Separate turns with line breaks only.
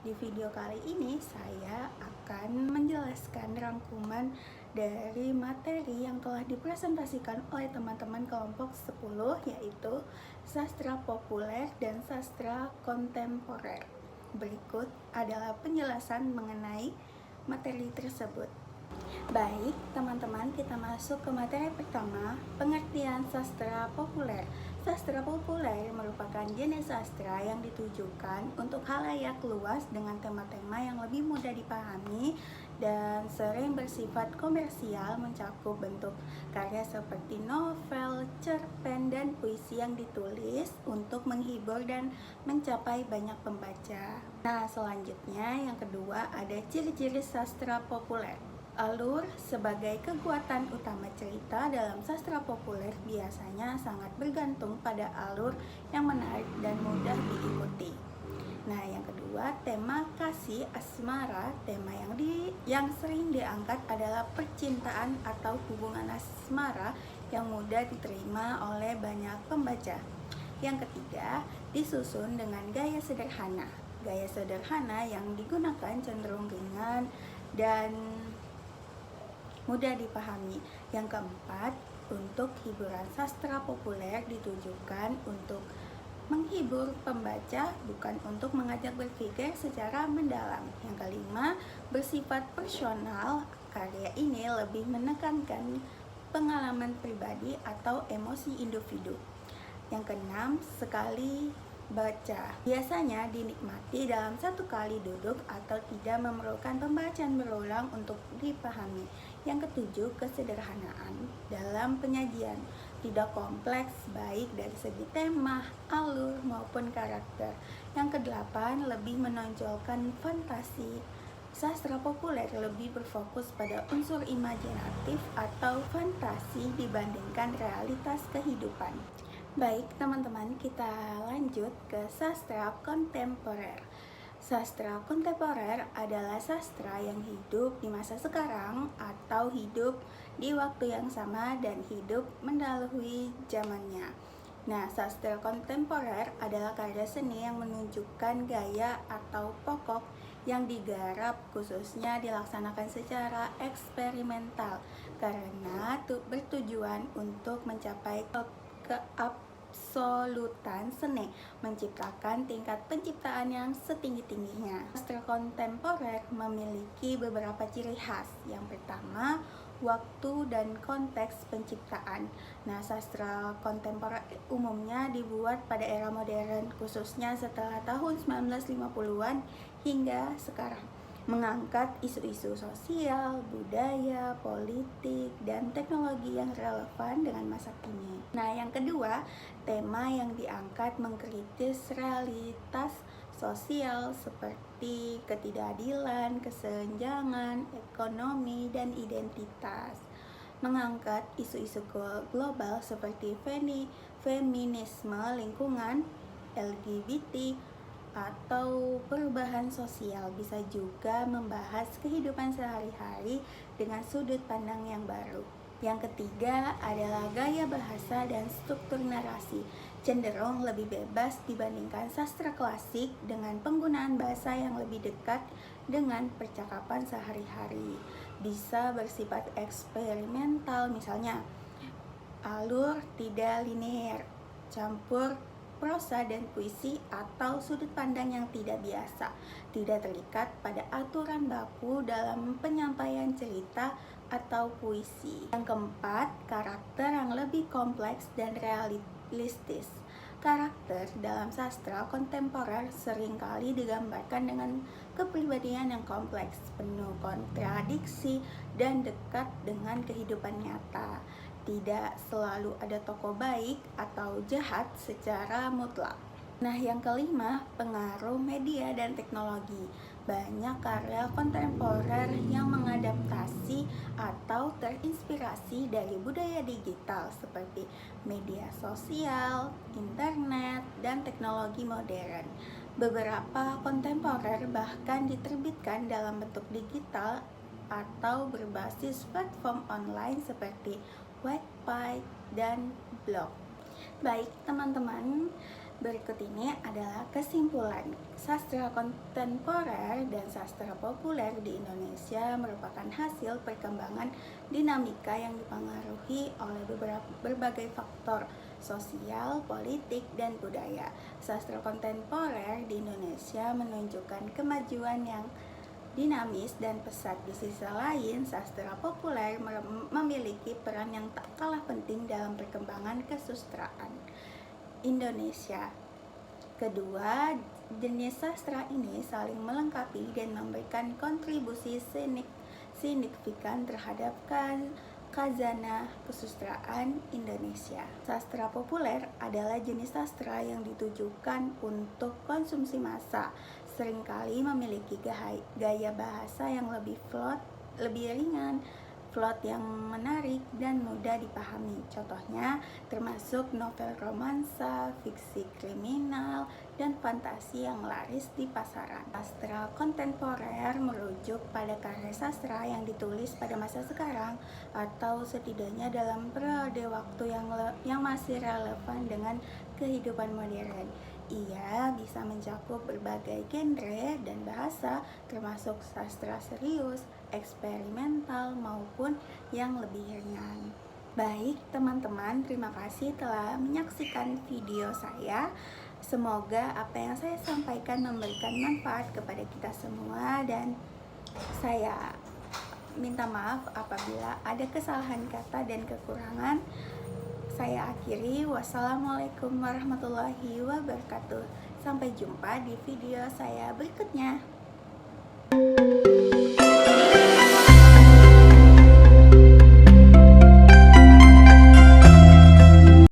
Di video kali ini saya akan menjelaskan rangkuman dari materi yang telah dipresentasikan oleh teman-teman kelompok 10, yaitu sastra populer dan sastra kontemporer. Berikut adalah penjelasan mengenai materi tersebut. Baik, teman-teman, kita masuk ke materi pertama, pengertian sastra populer. Sastra populer merupakan jenis sastra yang ditujukan untuk khalayak luas dengan tema-tema yang lebih mudah dipahami dan sering bersifat komersial, mencakup bentuk karya seperti novel, cerpen, dan puisi yang ditulis untuk menghibur dan mencapai banyak pembaca. Nah, selanjutnya yang kedua ada ciri-ciri sastra populer. Alur sebagai kekuatan utama cerita dalam sastra populer biasanya sangat bergantung pada alur yang menarik dan mudah diikuti. Nah, yang kedua, tema kasih asmara. Tema yang sering diangkat adalah percintaan atau hubungan asmara yang mudah diterima oleh banyak pembaca. Yang ketiga, disusun dengan gaya sederhana. Gaya sederhana yang digunakan cenderung ringan dan mudah dipahami. Yang keempat, untuk hiburan sastra populer ditujukan untuk menghibur pembaca, bukan untuk mengajak berpikir secara mendalam. Yang kelima, bersifat personal. Karya ini lebih menekankan pengalaman pribadi atau emosi individu. Yang keenam, sekali baca. Biasanya dinikmati dalam satu kali duduk atau tidak memerlukan pembacaan berulang untuk dipahami. Yang ketujuh, kesederhanaan dalam penyajian. Tidak kompleks baik dari segi tema, alur, maupun karakter. Yang kedelapan, lebih menonjolkan fantasi. Sastra populer lebih berfokus pada unsur imajinatif atau fantasi dibandingkan realitas kehidupan. Baik, teman-teman, kita lanjut ke sastra kontemporer. Sastra kontemporer adalah sastra yang hidup di masa sekarang atau hidup di waktu yang sama dan hidup mendahului zamannya. Nah, sastra kontemporer adalah karya seni yang menunjukkan gaya atau pokok yang digarap, khususnya dilaksanakan secara eksperimental karena bertujuan untuk mencapai keabsolutan seni, menciptakan tingkat penciptaan yang setinggi-tingginya. Sastra kontemporer memiliki beberapa ciri khas. Yang pertama, waktu dan konteks penciptaan. Nah, sastra kontemporer umumnya dibuat pada era modern, khususnya setelah tahun 1950-an hingga sekarang, mengangkat isu-isu sosial, budaya, politik, dan teknologi yang relevan dengan masa kini. Nah, yang kedua, tema yang diangkat mengkritis realitas sosial seperti ketidakadilan, kesenjangan, ekonomi, dan identitas. Mengangkat isu-isu global seperti feminisme, lingkungan, LGBT, atau perubahan sosial. Bisa juga membahas kehidupan sehari-hari dengan sudut pandang yang baru. Yang ketiga adalah gaya bahasa dan struktur narasi, cenderung lebih bebas dibandingkan sastra klasik dengan penggunaan bahasa yang lebih dekat dengan percakapan sehari-hari. Bisa bersifat eksperimental, misalnya alur tidak linear, campur prosa dan puisi, atau sudut pandang yang tidak biasa, tidak terikat pada aturan baku dalam penyampaian cerita atau puisi. Yang keempat, karakter yang lebih kompleks dan realistis. Karakter dalam sastra kontemporer seringkali digambarkan dengan kepribadian yang kompleks, penuh kontradiksi, dan dekat dengan kehidupan nyata. Tidak selalu ada tokoh baik atau jahat secara mutlak. Nah, yang kelima, pengaruh media dan teknologi. Banyak karya kontemporer yang mengadaptasi atau terinspirasi dari budaya digital seperti media sosial, internet, dan teknologi modern. Beberapa kontemporer bahkan diterbitkan dalam bentuk digital atau berbasis platform online seperti Wattpad dan blog. Baik, teman-teman, berikut ini adalah kesimpulan. Sastra kontemporer dan sastra populer di Indonesia merupakan hasil perkembangan dinamika yang dipengaruhi oleh berbagai faktor sosial, politik, dan budaya. Sastra kontemporer di Indonesia menunjukkan kemajuan yang dinamis dan pesat. Di sisi lain, sastra populer memiliki peran yang tak kalah penting dalam perkembangan kesusastraan Indonesia. Kedua jenis sastra ini saling melengkapi dan memberikan kontribusi signifikan terhadap khazanah kesusastraan Indonesia. Sastra populer adalah jenis sastra yang ditujukan untuk konsumsi massa, seringkali memiliki gaya bahasa yang lebih ringan, yang menarik dan mudah dipahami. Contohnya termasuk novel romansa, fiksi kriminal, dan fantasi yang laris di pasaran. Sastra kontemporer merujuk pada karya sastra yang ditulis pada masa sekarang atau setidaknya dalam periode waktu yang masih relevan dengan kehidupan modern. Ia bisa mencakup berbagai genre dan bahasa, termasuk sastra serius, eksperimental, maupun yang lebih ringan. Baik, teman-teman, terima kasih telah menyaksikan video saya. Semoga apa yang saya sampaikan memberikan manfaat kepada kita semua, dan saya minta maaf apabila ada kesalahan kata dan kekurangan. Saya akhiri, wassalamualaikum warahmatullahi wabarakatuh. Sampai jumpa di video saya berikutnya.